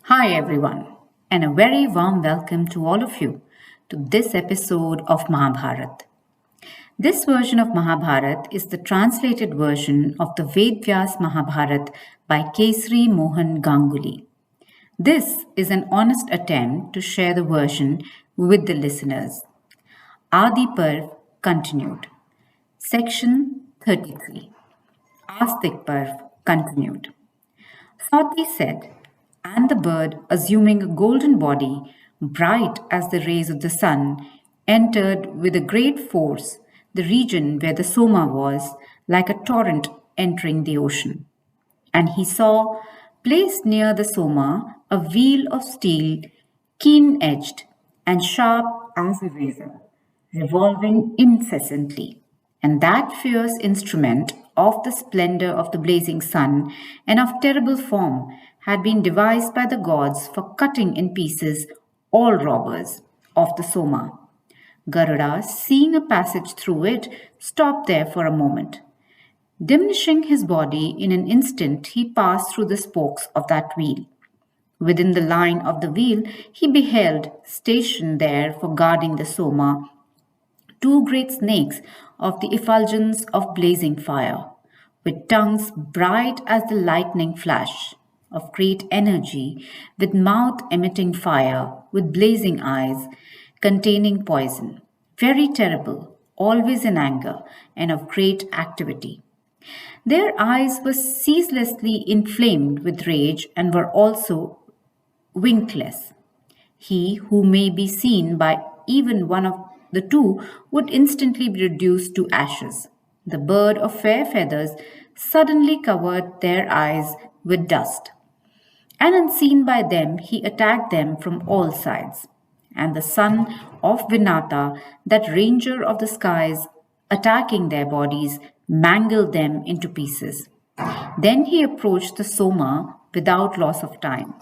Hi, everyone, and a very warm welcome to all of you to this episode of Mahabharat. This version of Mahabharat is the translated version of the Ved Vyas Mahabharat by Kisari Mohan Ganguli. This is an honest attempt to share the version with the listeners. Adi Parva Continued. Section 33. Astik Parva Continued. Sati said, and the bird, assuming a golden body, bright as the rays of the sun, entered with a great force the region where the Soma was, like a torrent entering the ocean. And he saw, placed near the Soma, a wheel of steel, keen edged and sharp as a razor, revolving incessantly. And that fierce instrument of the splendor of the blazing sun and of terrible form had been devised by the gods for cutting in pieces all robbers of the Soma. Garuda, seeing a passage through it, stopped there for a moment. Diminishing his body in an instant, he passed through the spokes of that wheel. Within the line of the wheel, he beheld, stationed there for guarding the Soma, two great snakes of the effulgence of blazing fire, with tongues bright as the lightning flash, of great energy, with mouth emitting fire, with blazing eyes, containing poison, very terrible, always in anger, and of great activity. Their eyes were ceaselessly inflamed with rage and were also winkless. He who may be seen by even one of the two would instantly be reduced to ashes. The bird of fair feathers suddenly covered their eyes with dust, and unseen by them, he attacked them from all sides. And the son of Vinata, that ranger of the skies, attacking their bodies, mangled them into pieces. Then he approached the Soma without loss of time.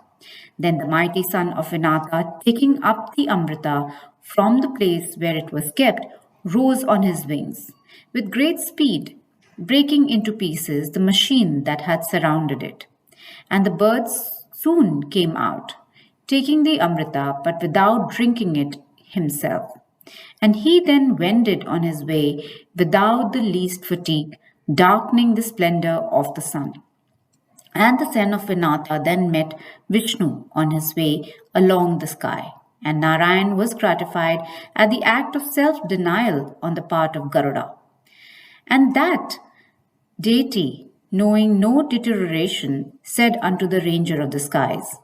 Then the mighty son of Vinata, taking up the Amrita from the place where it was kept, rose on his wings with great speed, breaking into pieces the machine that had surrounded it. And the birds soon came out, taking the Amrita, but without drinking it himself. And he then wended on his way without the least fatigue, darkening the splendor of the sun. And the son of Vinata then met Vishnu on his way along the sky. And Narayan was gratified at the act of self denial on the part of Garuda. And that deity, knowing no deterioration, said unto the ranger of the skies,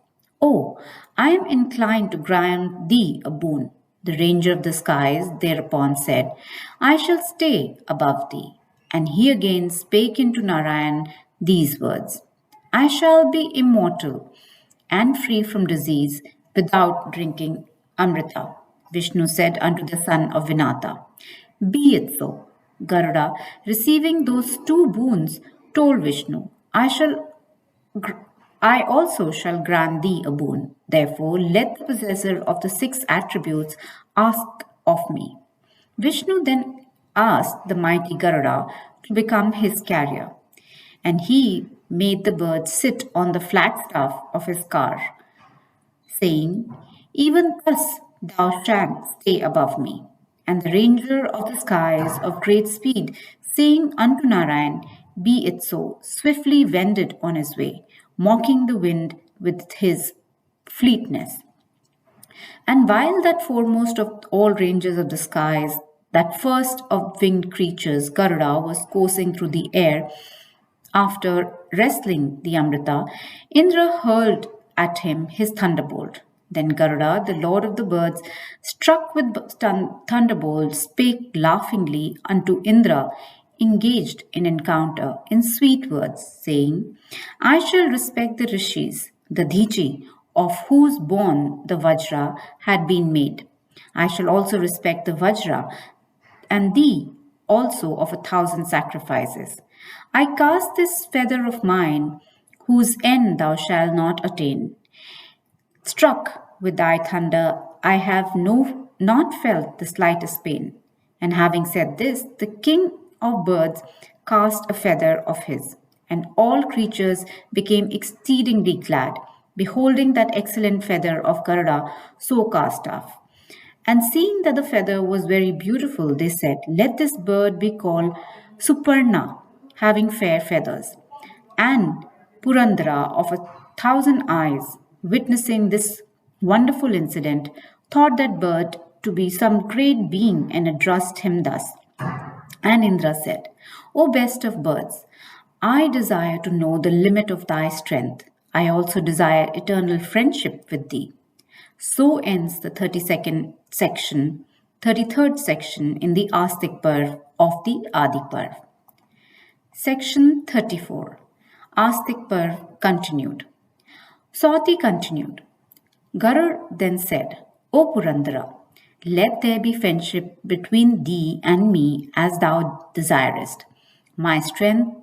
Oh, I am inclined to grant thee a boon. The ranger of the skies thereupon said, I shall stay above thee. And he again spake into Narayan these words, I shall be immortal and free from disease without drinking Amrita. Vishnu said unto the son of Vinata, Be it so. Garuda, receiving those two boons, told Vishnu, I also shall grant thee a boon. Therefore, let the possessor of the six attributes ask of me. Vishnu then asked the mighty Garuda to become his carrier, and he made the bird sit on the flagstaff of his car, saying, Even thus thou shalt stay above me. And the ranger of the skies of great speed, saying unto Narayan, Be it so, swiftly wended on his way, mocking the wind with his fleetness. And while that foremost of all rangers of the skies, that first of winged creatures, Garuda, was coursing through the air, after wrestling the Amrita, Indra hurled at him his thunderbolt. Then Garuda, the lord of the birds, struck with thunderbolt, spake laughingly unto Indra, engaged in encounter, in sweet words, saying, I shall respect the rishis, the Dhichi, of whose bone the Vajra had been made. I shall also respect the Vajra, and thee also of 1,000 sacrifices. I cast this feather of mine, whose end thou shalt not attain. Struck with thy thunder, I have not felt the slightest pain. And having said this, the king of birds cast a feather of his, and all creatures became exceedingly glad. beholding that excellent feather of Garuda so cast off. And seeing that the feather was very beautiful, they said, let this bird be called Suparna, having fair feathers. And Purandara, of 1,000 eyes, witnessing this wonderful incident, thought that bird to be some great being and addressed him thus. And Indra said, O best of birds, I desire to know the limit of thy strength. I also desire eternal friendship with thee. So ends the 33rd section in the Astik Parv of the Adi Parv. Section 34. Astik Parv Continued. Sauti continued. Garud then said, O Purandara, let there be friendship between thee and me as thou desirest. My strength,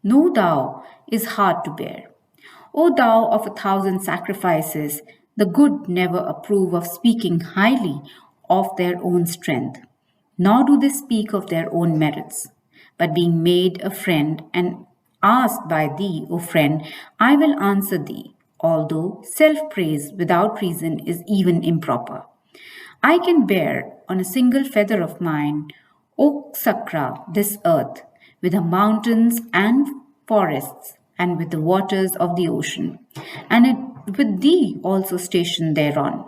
know thou, is hard to bear. O thou of 1,000 sacrifices, the good never approve of speaking highly of their own strength, nor do they speak of their own merits. But being made a friend and asked by thee, O friend, I will answer thee, although self praise without reason is even improper. I can bear on a single feather of mine, O Sakra, this earth, with the mountains and forests, and with the waters of the ocean, and with thee also stationed thereon.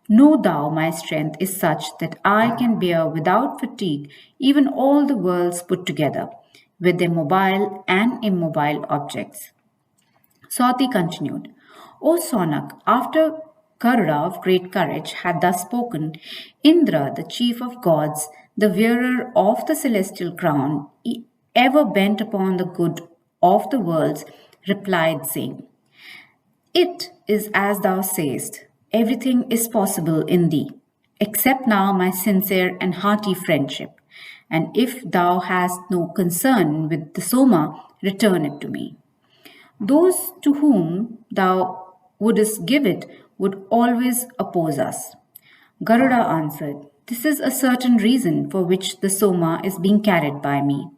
Know thou my strength is such that I can bear without fatigue even all the worlds put together, with their mobile and immobile objects. Sauti continued, O Sonak, after Garuda of great courage had thus spoken, Indra, the chief of gods, the wearer of the celestial crown, ever bent upon the good of the worlds, replied, saying, It is as thou sayest, everything is possible in thee. Accept now my sincere and hearty friendship, and if thou hast no concern with the Soma, return it to me. Those to whom thou wouldst give it would always oppose us. Garuda answered, This is a certain reason for which the Soma is being carried by me.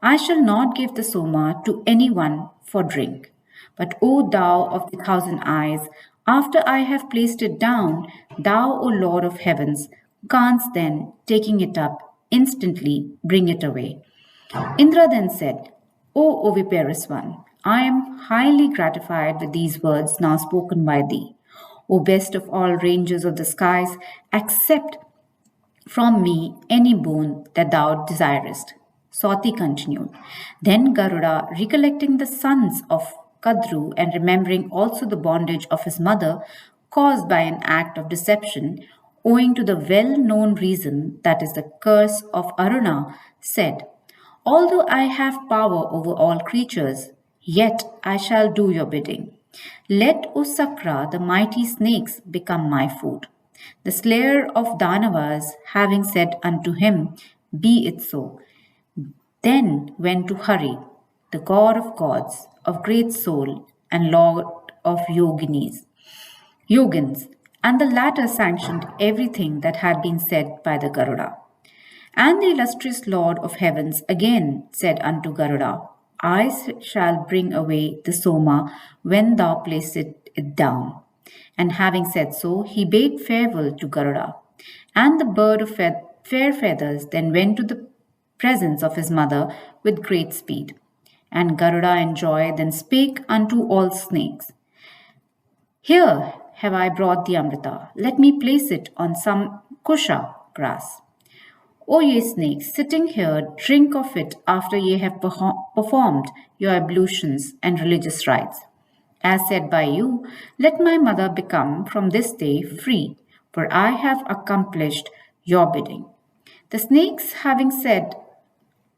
I shall not give the Soma to anyone for drink. But, O thou of the 1,000 eyes, after I have placed it down, thou, O Lord of heavens, canst then, taking it up, instantly bring it away. Indra then said, O oviparous one, I am highly gratified with these words now spoken by thee. O best of all rangers of the skies, accept from me any boon that thou desirest. Sauti continued. Then Garuda, recollecting the sons of Kadru and remembering also the bondage of his mother, caused by an act of deception, owing to the well known reason that is the curse of Aruna, said, Although I have power over all creatures, yet I shall do your bidding. Let, O Sakra, the mighty snakes become my food. The slayer of Danavas, having said unto him, Be it so, then went to Hari, the god of gods, of great soul, and lord of yogins, and the latter sanctioned everything that had been said by the Garuda. And the illustrious Lord of heavens again said unto Garuda, I shall bring away the Soma when thou placest it down. And having said so, he bade farewell to Garuda. And the bird of fair feathers then went to the presence of his mother with great speed. And Garuda in joy then spake unto all snakes, Here have I brought the Amrita. Let me place it on some kusha grass. O ye snakes, sitting here, drink of it after ye have performed your ablutions and religious rites. As said by you, let my mother become from this day free, for I have accomplished your bidding. The snakes, having said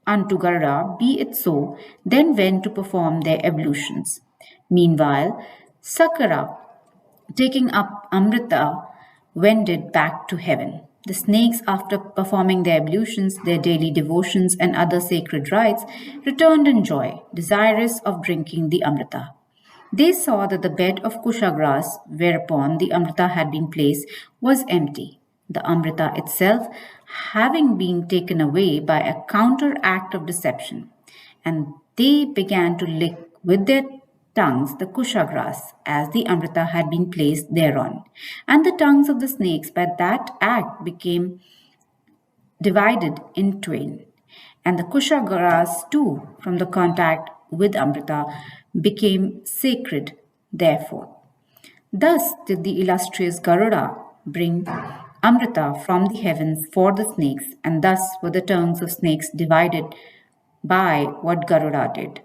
unto Garuda, Be it so, then went to perform their ablutions. Meanwhile, Sakara, taking up Amrita, wended back to heaven. The snakes, after performing their ablutions, their daily devotions, and other sacred rites, returned in joy, desirous of drinking the Amrita. They saw that the bed of kusha grass whereupon the Amrita had been placed was empty, the Amrita itself having been taken away by a counter act of deception. And they began to lick with their tongues the kushagras, as the Amrita had been placed thereon, and the tongues of the snakes by that act became divided in twain, and the kushagras too, from the contact with Amrita, became sacred therefore. Thus did the illustrious Garuda bring Amrita from the heavens for the snakes, and thus were the tongues of snakes divided by what Garuda did.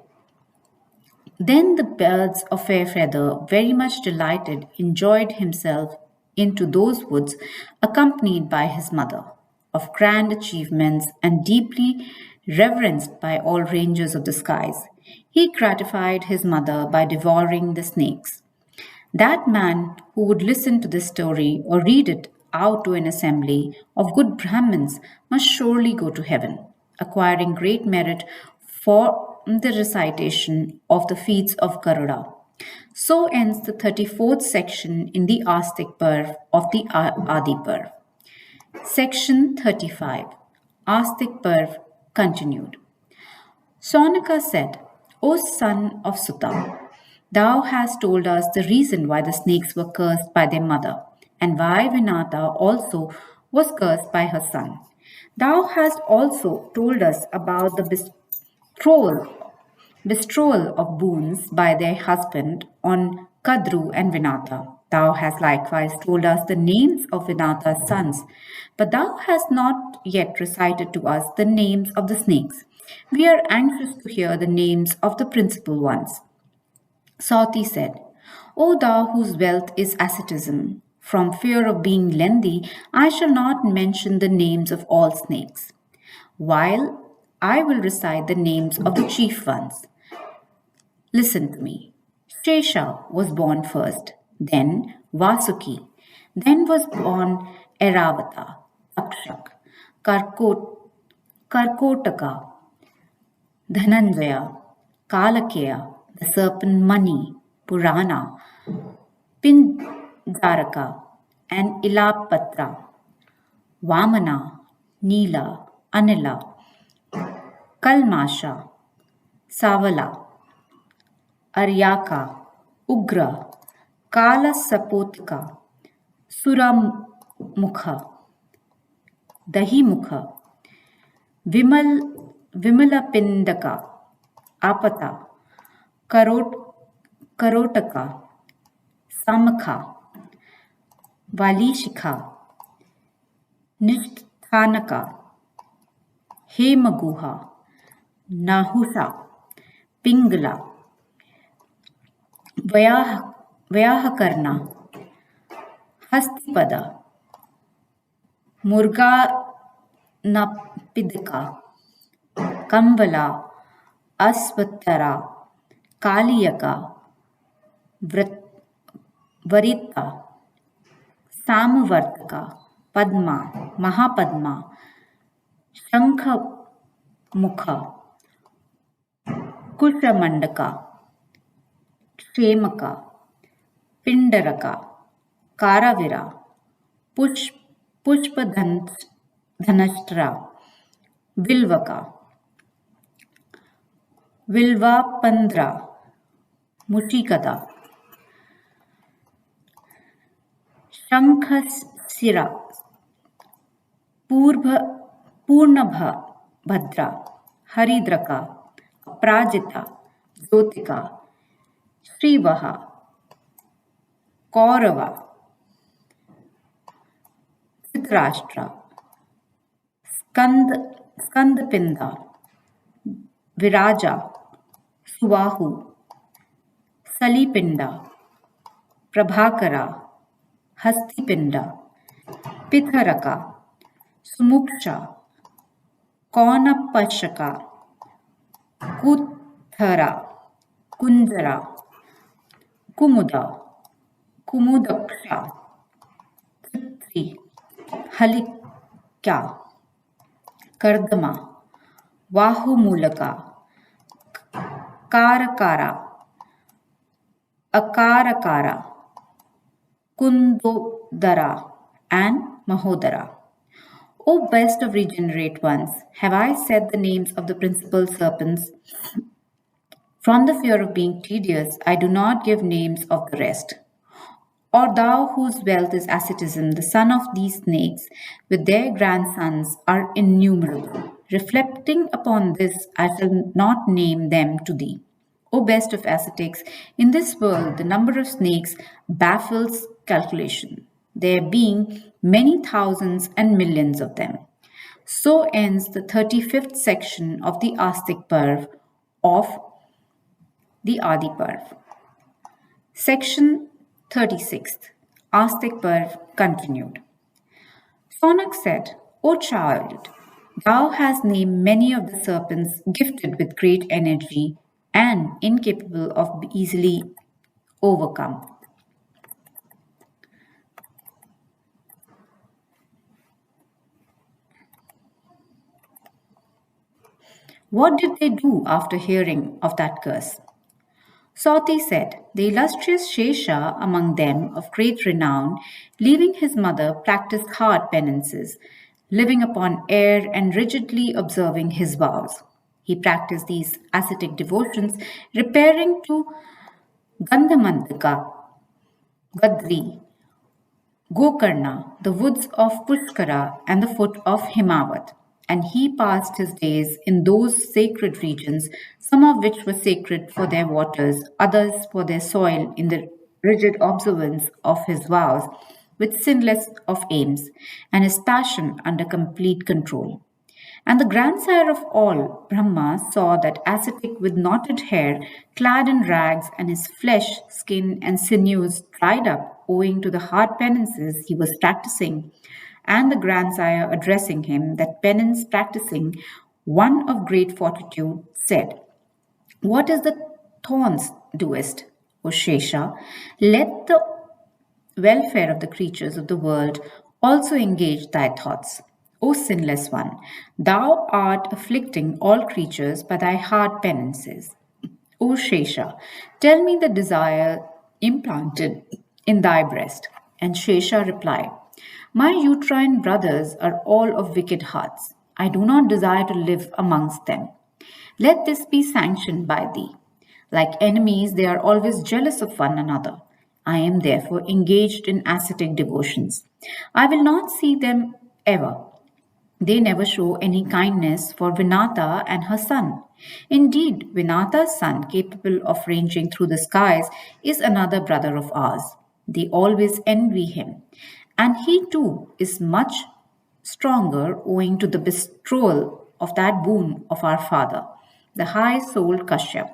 Then the birds of fair feather, very much delighted, enjoyed himself into those woods, accompanied by his mother, of grand achievements and deeply reverenced by all rangers of the skies. He gratified his mother by devouring the snakes. That man who would listen to this story or read it out to an assembly of good Brahmins must surely go to heaven, acquiring great merit for the recitation of the feats of Garuda. So ends the 34th section in the Astic Parv of the Adi Parv. Section 35 Astic Parv Continued. Sonaka said, O son of Sutta, thou hast told us the reason why the snakes were cursed by their mother, and why Vinata also was cursed by her son. Thou hast also told us about the bestowal of boons by their husband on Kadru and Vinata. Thou hast likewise told us the names of Vinata's sons, but thou hast not yet recited to us the names of the snakes. We are anxious to hear the names of the principal ones. Sauti said, O thou whose wealth is asceticism, from fear of being lengthy, I shall not mention the names of all snakes, while I will recite the names of the chief ones. Listen to me. Shesha was born first, then Vasuki, then was born Airavata, Akshak, Karkotaka, Dhananjaya, Kalakeya, the serpent Mani, Purana, Pindaraka, and Ilapatra, Vamana, Nila, Anila, Kalmasha, Savala, Aryaka, Ugra, Kala Sapotika, Suramukha, Dahimukha, Vimalapindaka, Apata, Karotaka, Samakha, Valishikha, Nishthanaka, Hemaguha, Nahusha, Pingala, Vyahakarna, Hastipada, Murganapidika, Kamvala, Asvatara, Kaliyaka, Varita, Samavartaka, Padma, Mahapadma, Shankhamukha, Kushamandaka, Kshemaka, Pindaraka, Karavira, Pushpadhanashtra, Vilvaka, Vilvapandra, Muchikada, Shankhasira, Purnabha, Bhadra, Haridraka, Prajita, Jyotika, Srivaha, Kaurava, Dhritarashtra, Skandapinda, Viraja, Subahu, Salipinda, Prabhakara, Hastipinda, Pitharaka, Sumuksha, Kaunapashaka, Kuthara, Kunjara, Kumuda, Kumudaksha, Tripti, Halikya, Kardama, Vahumulaka, Karakara, Akarakara, Kundodara, and Mahodara. O best of regenerate ones, have I said the names of the principal serpents From the fear of being tedious, I do not give names of the rest. Or thou whose wealth is asceticism, the son of these snakes with their grandsons are innumerable. Reflecting upon this, I shall not name them to thee. O best of ascetics, in this world the number of snakes baffles calculation, there being many thousands and millions of them. So ends the 35th section of the Astic Parv of the Adi Parv. Section 36th. Astic Parv Continued. Sonak said, O child, thou hast named many of the serpents gifted with great energy and incapable of easily overcome. What did they do after hearing of that curse? Sauti said, the illustrious Shesha among them of great renown, leaving his mother, practiced hard penances, living upon air and rigidly observing his vows. He practiced these ascetic devotions, repairing to Gandhamantaka, Gadri, Gokarna, the woods of Pushkara, and the foot of Himavat. And he passed his days in those sacred regions, some of which were sacred for their waters, others for their soil, in the rigid observance of his vows, with sinless of aims, and his passion under complete control. And the grandsire of all, Brahma, saw that ascetic with knotted hair, clad in rags, and his flesh, skin, and sinews dried up owing to the hard penances he was practicing. And the grandsire, addressing him, that penance practicing, one of great fortitude, said, what is the thorns doest, O Shesha? Let the welfare of the creatures of the world also engage thy thoughts. O sinless one, thou art afflicting all creatures by thy hard penances. O Shesha, tell me the desire implanted in thy breast. And Shesha replied, my uterine brothers are all of wicked hearts. I do not desire to live amongst them. Let this be sanctioned by thee. Like enemies, they are always jealous of one another. I am therefore engaged in ascetic devotions. I will not see them ever. They never show any kindness for Vinata and her son. Indeed, Vinata's son, capable of ranging through the skies, is another brother of ours. They always envy him. And he too is much stronger owing to the bestowal of that boon of our father, the high souled Kashyap.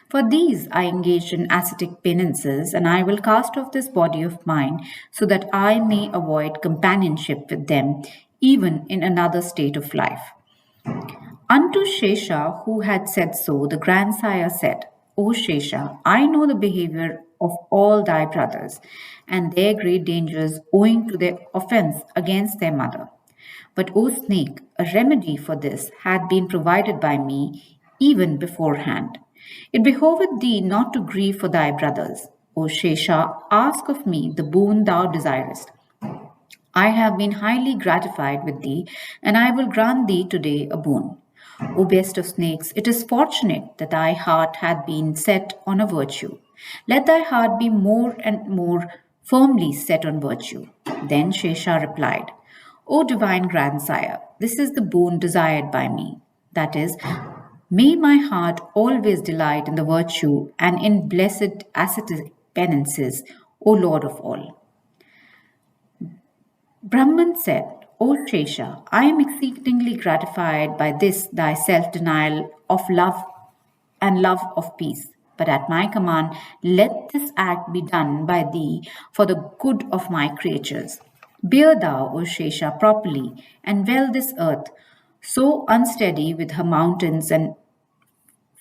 For these I engaged in ascetic penances, and I will cast off this body of mine so that I may avoid companionship with them even in another state of life. Unto Shesha, who had said so, the grandsire said, O Shesha, I know the behavior of all thy brothers, and their great dangers owing to their offense against their mother. But, O snake, a remedy for this had been provided by me even beforehand. It behoveth thee not to grieve for thy brothers. O Shesha, ask of me the boon thou desirest. I have been highly gratified with thee, and I will grant thee today a boon. O best of snakes, it is fortunate that thy heart hath been set on a virtue. Let thy heart be more and more firmly set on virtue. Then Shesha replied, O divine grandsire, this is the boon desired by me. That is, may my heart always delight in the virtue and in blessed ascetic penances, O Lord of all. Brahman said, O Shesha, I am exceedingly gratified by this thy self denial of love and love of peace. But at my command, let this act be done by thee for the good of my creatures. Bear thou, O Shesha, properly and well this earth, so unsteady with her mountains and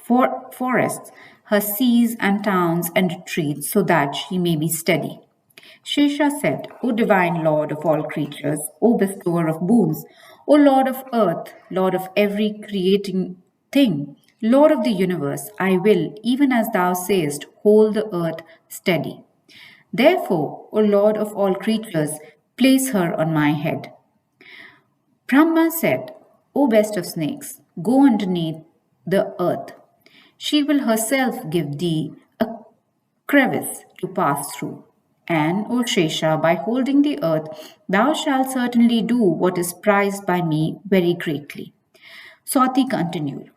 forests, her seas and towns and retreats, so that she may be steady. Shesha said, O divine Lord of all creatures, O bestower of boons, O Lord of earth, Lord of every creating thing, Lord of the universe, I will, even as thou sayest, hold the earth steady. Therefore, O Lord of all creatures, place her on my head. Brahma said, O best of snakes, go underneath the earth. She will herself give thee a crevice to pass through. And, O Shesha, by holding the earth, thou shalt certainly do what is prized by me very greatly. Swati continued.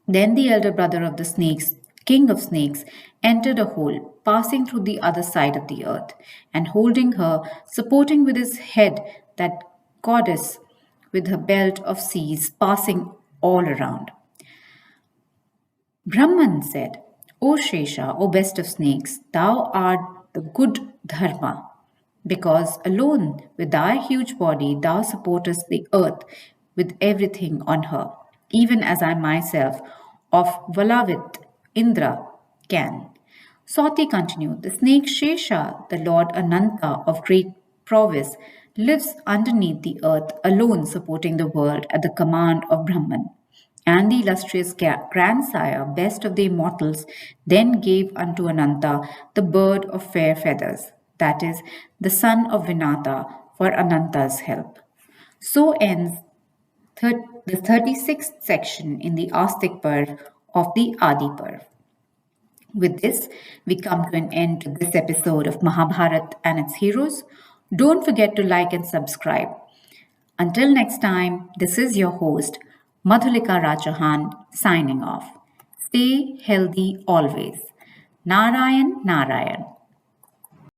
Then the elder brother of the snakes, king of snakes, entered a hole, passing through the other side of the earth, and holding her, supporting with his head that goddess with her belt of seas passing all around. Brahman said, O Shesha, O best of snakes, thou art the good Dharma, because alone with thy huge body thou supportest the earth with everything on her, even as I myself of Valavit Indra can. Sati continued, the snake Shesha, the Lord Ananta of great prowess, lives underneath the earth alone supporting the world at the command of Brahman. And the illustrious grandsire, best of the immortals, then gave unto Ananta the bird of fair feathers, that is, the son of Vinata, for Ananta's help. So ends the 36th section in the Astic Parv of the Adi Parv. With this, we come to an end to this episode of Mahabharat and its heroes. Don't forget to like and subscribe. Until next time, this is your host, Madhulika Rajahan, signing off. Stay healthy always. Narayan Narayan.